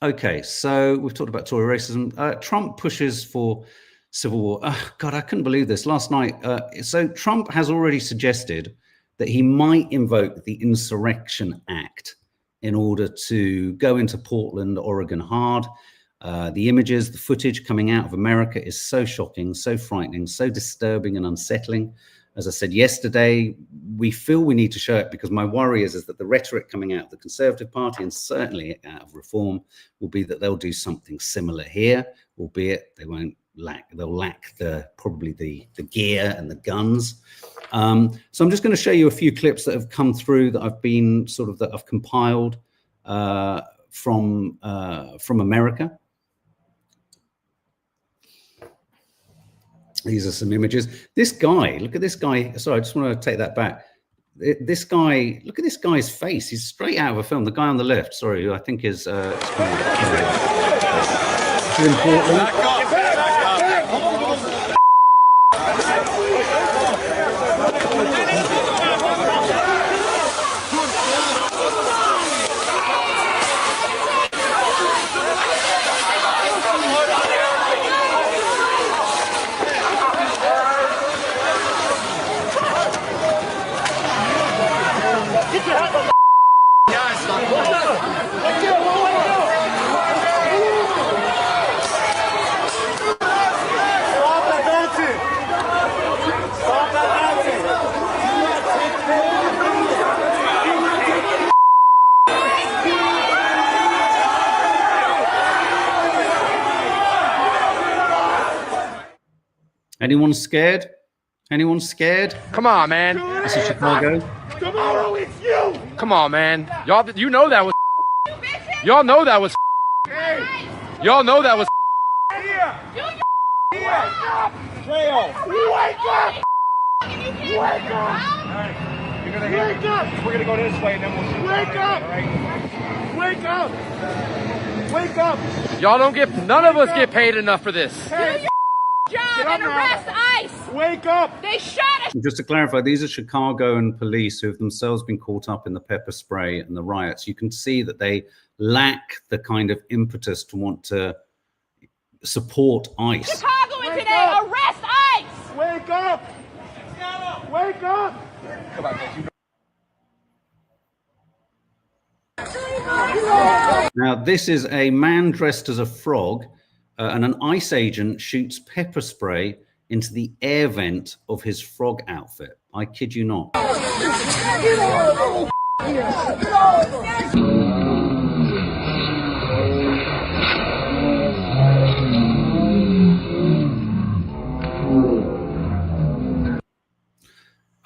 Okay, so we've talked about Tory racism. Trump pushes for civil war. Oh, God, I couldn't believe this last night. So Trump has already suggested that he might invoke the Insurrection Act in order to go into Portland, Oregon hard. The images, the footage coming out of America is so shocking, so frightening, so disturbing and unsettling. As I said yesterday, we feel we need to show it because my worry is that the rhetoric coming out of the Conservative Party and certainly out of Reform will be that they'll do something similar here, albeit they won't lack, they'll lack probably the gear and the guns. So I'm just going to show you a few clips that have come through that I've been that I've compiled from America. These are some images. This guy, look at this guy. Sorry, I just want to take that back. This guy, look at this guy's face. He's straight out of a film. The guy on the left, sorry, who I think is important. Anyone scared? Anyone scared? Come on, man. This is Chicago. Tomorrow it's you. Come on, man. Y'all, you know that was. Y'all know that was. Y'all know that was. Here. Trail. Wake up. Wake up. You're gonna hear. Wake up. We're gonna go this way and then we'll see. Wake up. All right. Wake up. Wake up. Y'all don't get. None of us get paid enough for this. Hey. Job and arrest ICE. Wake up. They shot us. Just to clarify, these are Chicagoan police who have themselves been caught up in the pepper spray and the riots. You can see that they lack the kind of impetus to want to support ICE. Chicagoan today, arrest ICE. Wake up. Wake up. Come on, guys. Now, this is a man dressed as a frog. And an ICE agent shoots pepper spray into the air vent of his frog outfit. I kid you not.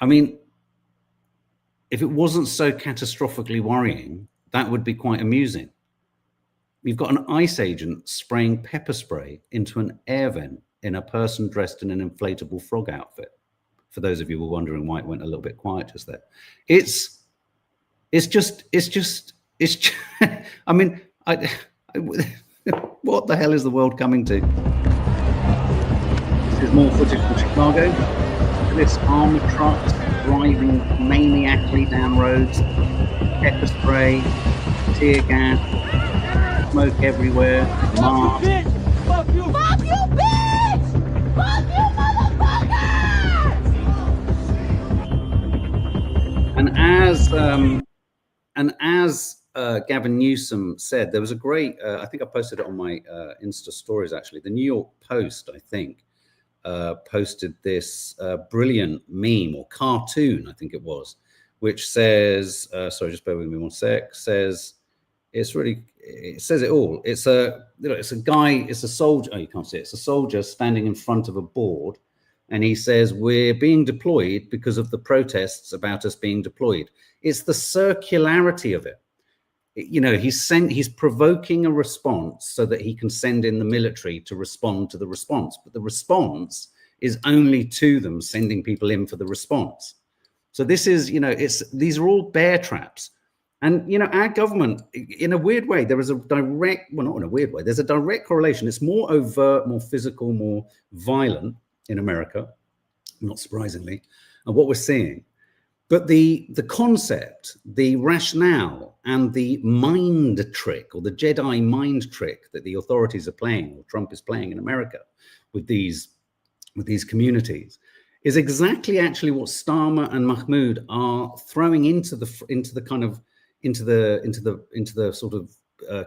I mean, if it wasn't so catastrophically worrying, that would be quite amusing. You've got an ICE agent spraying pepper spray into an air vent in a person dressed in an inflatable frog outfit. For those of you who were wondering why it went a little bit quiet just there. It's just, I mean, what the hell is the world coming to? This is more footage from Chicago. Look at this armored trucks driving maniacally down roads, pepper spray, tear gas, smoke everywhere, masks. Fuck you, bitch! Fuck you, motherfuckers! And as Gavin Newsom said, there was a great, I think I posted it on my Insta stories actually, the New York Post, I think, posted this brilliant meme or cartoon, I think it was, which says, sorry, just bear with me one sec, says, it says it all. It's a guy, it's a soldier. Oh, you can't see it. It's a soldier standing in front of a board. And he says, we're being deployed because of the protests about us being deployed. It's the circularity of it. You know, he's provoking a response so that he can send in the military to respond to the response. But the response is only to them sending people in for the response. So this is, you know, these are all bear traps. And, you know, our government, in a weird way, there is a direct, well, not in a weird way, there's a direct correlation. It's more overt, more physical, more violent in America, not surprisingly, and what we're seeing. But the concept, the rationale, and the mind trick, or the Jedi mind trick that the authorities are playing, or Trump is playing in America with these with these communities is exactly actually what Starmer and Mahmoud are throwing into the sort of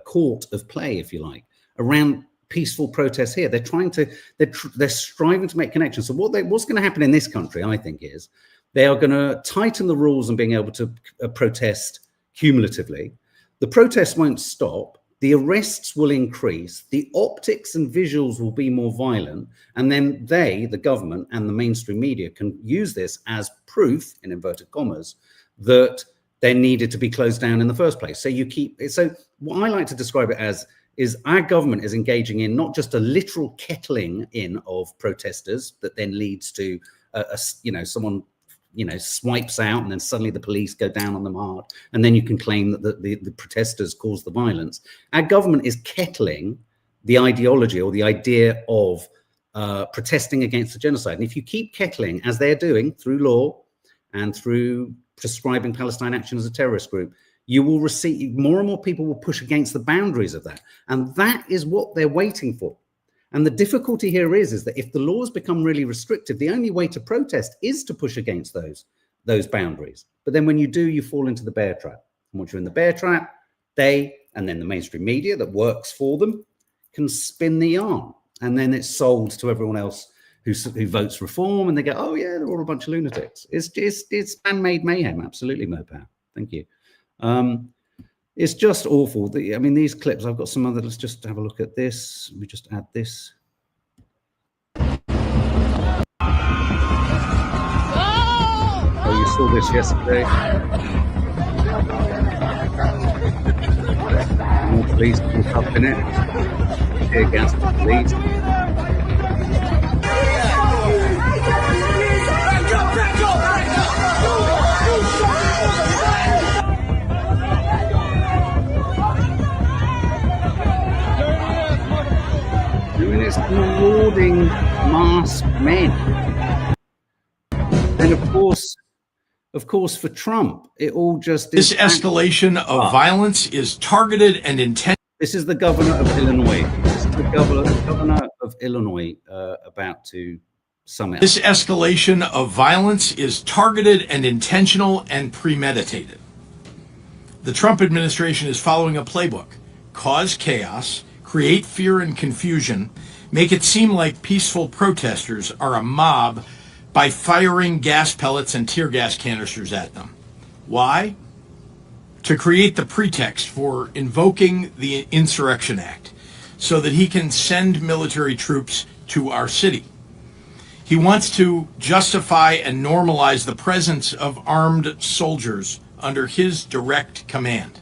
court of play, if you like, around peaceful protests here. They're trying to, they're striving to make connections. So what's going to happen in this country, I think, is they are going to tighten the rules on being able to protest cumulatively. The protests won't stop. The arrests will increase. The optics and visuals will be more violent. And then they, the government and the mainstream media, can use this as proof, in inverted commas, that they needed to be closed down in the first place. So so what I like to describe it as is our government is engaging in not just a literal kettling in of protesters that then leads to someone swipes out and then suddenly the police go down on them hard, and then you can claim that the protesters caused the violence. Our government is kettling the ideology or the idea of protesting against the genocide. And if you keep kettling, as they're doing through law and through prescribing Palestine Action as a terrorist group, you will receive more and more people will push against the boundaries of that. And that is what they're waiting for. And the difficulty here is that if the laws become really restrictive, the only way to protest is to push against those boundaries. But then when you do, you fall into the bear trap. And once you're in the bear trap, they, and then the mainstream media that works for them, can spin the yarn. And then it's sold to everyone else who votes reform, and they go, oh yeah, they're all a bunch of lunatics. It's man-made mayhem, absolutely, Mopar. Thank you. It's just awful. I mean, these clips, I've got some other, let's just have a look at this. Let me just add this. Oh, you saw this yesterday. More police caught up in it. Tear gas to police. It's rewarding masked men. And of course, for Trump, it all just is. This escalation of violence is targeted and intentional. This is the governor of Illinois. This is the governor of Illinois about to summit. This escalation of violence is targeted and intentional and premeditated. The Trump administration is following a playbook: cause chaos, create fear and confusion, make it seem like peaceful protesters are a mob by firing gas pellets and tear gas canisters at them. Why? To create the pretext for invoking the Insurrection Act so that he can send military troops to our city. He wants to justify and normalize the presence of armed soldiers under his direct command.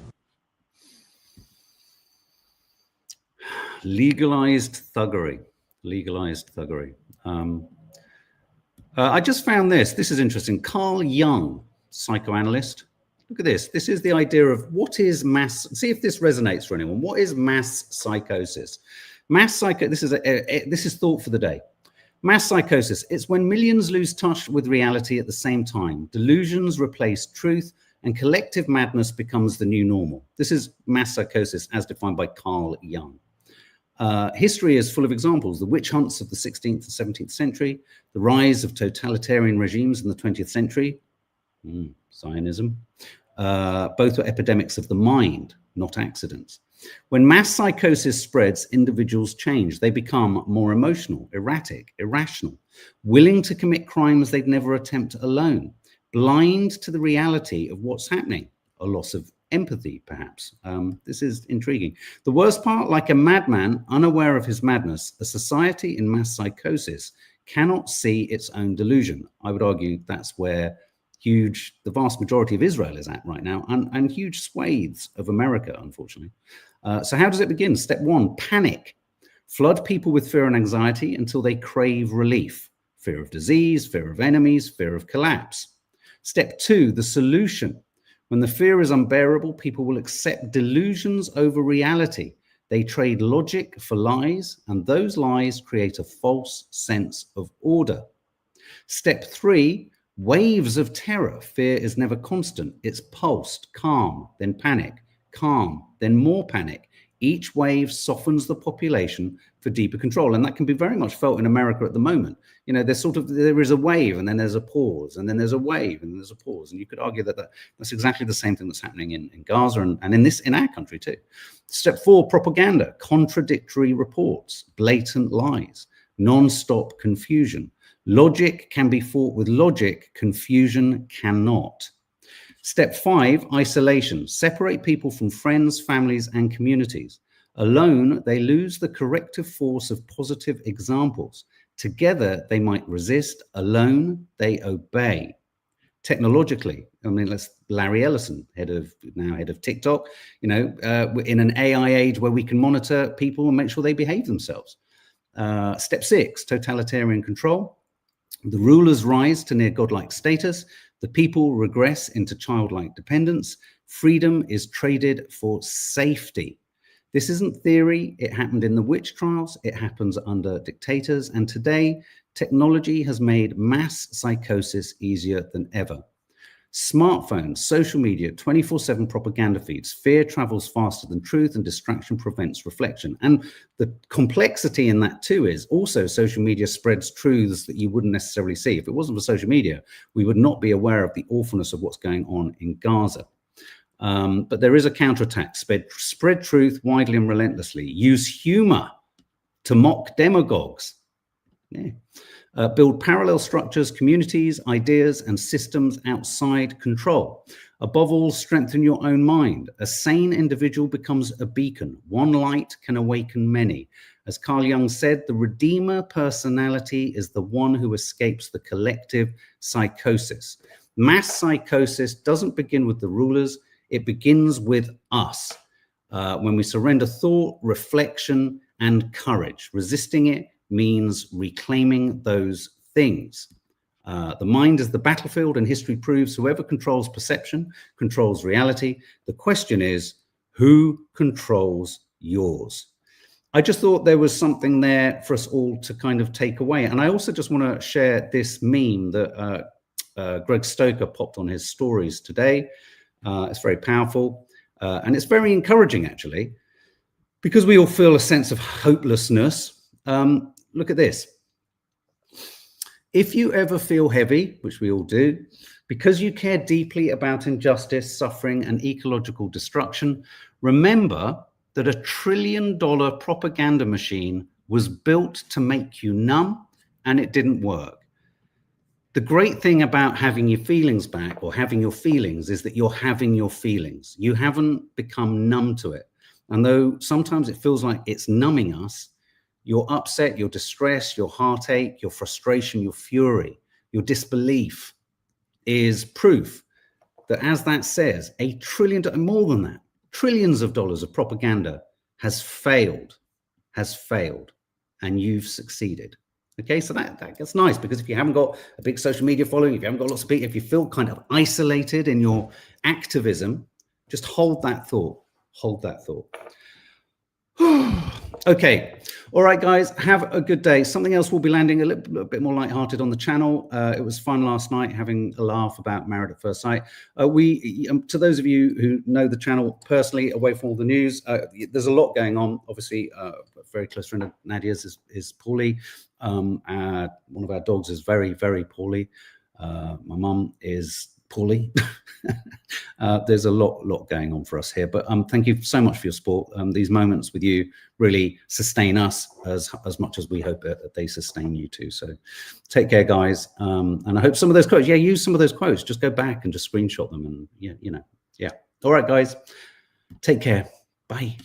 Legalized thuggery. I just found this. This is interesting. Carl Jung, psychoanalyst. Look at this. This is the idea of what is mass. See if this resonates for anyone. What is mass psychosis? This is thought for the day. Mass psychosis. It's when millions lose touch with reality at the same time. Delusions replace truth, and collective madness becomes the new normal. This is mass psychosis as defined by Carl Jung. History is full of examples. The witch hunts of the 16th and 17th century, the rise of totalitarian regimes in the 20th century, Zionism, both were epidemics of the mind, not accidents. When mass psychosis spreads, individuals change. They become more emotional, erratic, irrational, willing to commit crimes they'd never attempt alone, blind to the reality of what's happening, a loss of empathy, perhaps. This is intriguing. The worst part, like a madman, unaware of his madness, a society in mass psychosis cannot see its own delusion. I would argue that's where the vast majority of Israel is at right now, and huge swathes of America, unfortunately. So how does it begin? Step one, panic. Flood people with fear and anxiety until they crave relief. Fear of disease, fear of enemies, fear of collapse. Step two, the solution. When the fear is unbearable, people will accept delusions over reality. They trade logic for lies, and those lies create a false sense of order. Step three, waves of terror. Fear is never constant. It's pulsed, calm, then panic, calm, then more panic. Each wave softens the population for deeper control. And that can be very much felt in America at the moment. You know, there is a wave and then there's a pause, and then there's a wave and then there's a pause. And you could argue that that's exactly the same thing that's happening in Gaza and in our country too. Step 4, propaganda, contradictory reports, blatant lies, non-stop confusion. Logic can be fought with logic, confusion cannot. Step 5, isolation. Separate people from friends, families, and communities. Alone, they lose the corrective force of positive examples. Together, they might resist. Alone, they obey. Technologically, I mean, Larry Ellison, head of TikTok, you know, in an AI age where we can monitor people and make sure they behave themselves. Step 6, totalitarian control. The rulers rise to near godlike status. The people regress into childlike dependence. Freedom is traded for safety. This isn't theory. It happened in the witch trials. It happens under dictators. And today, technology has made mass psychosis easier than ever. Smartphones, social media, 24/7 propaganda feeds. Fear travels faster than truth, and distraction prevents reflection. And the complexity in that too is also social media spreads truths that you wouldn't necessarily see. If it wasn't for social media, we would not be aware of the awfulness of what's going on in Gaza. But there is a counterattack. Spread truth widely and relentlessly. Use humor to mock demagogues. Yeah. Build parallel structures, communities, ideas, and systems outside control. Above all, strengthen your own mind. A sane individual becomes a beacon. One light can awaken many. As Carl Jung said, the redeemer personality is the one who escapes the collective psychosis. Mass psychosis doesn't begin with the rulers. It begins with us. When we surrender thought, reflection, and courage. Resisting it means reclaiming those things. The mind is the battlefield, and history proves whoever controls perception controls reality. The question is, who controls yours? I just thought there was something there for us all to kind of take away. And I also just want to share this meme that Greg Stoker popped on his stories today. It's very powerful, and it's very encouraging, actually, because we all feel a sense of hopelessness. Look at this. If you ever feel heavy, which we all do, because you care deeply about injustice, suffering, and ecological destruction, remember that $1 trillion propaganda machine was built to make you numb, and it didn't work. The great thing about having your feelings back, or having your feelings, is that you're having your feelings. You haven't become numb to it. And though sometimes it feels like it's numbing us, your upset, your distress, your heartache, your frustration, your fury, your disbelief is proof that, as that says, $1 trillion, more than that, trillions of dollars of propaganda has failed, and you've succeeded. Okay, so that's nice, because if you haven't got a big social media following, if you haven't got lots of people, if you feel kind of isolated in your activism, just hold that thought. Hold that thought. Okay, all right, guys, have a good day. Something else will be landing a little bit more lighthearted on the channel. It was fun last night having a laugh about Married at First Sight. To those of you who know the channel personally, away from all the news, there's a lot going on. Obviously, a very close friend of Nadia's is poorly. One of our dogs is very, very poorly. My mum is poorly. There's a lot going on for us here, but thank you so much for your support. These moments with you really sustain us as much as we hope that they sustain you too. So take care, guys, and I hope some of those quotes, use some of those quotes, just go back and just screenshot them, and yeah. All right, guys, take care. Bye.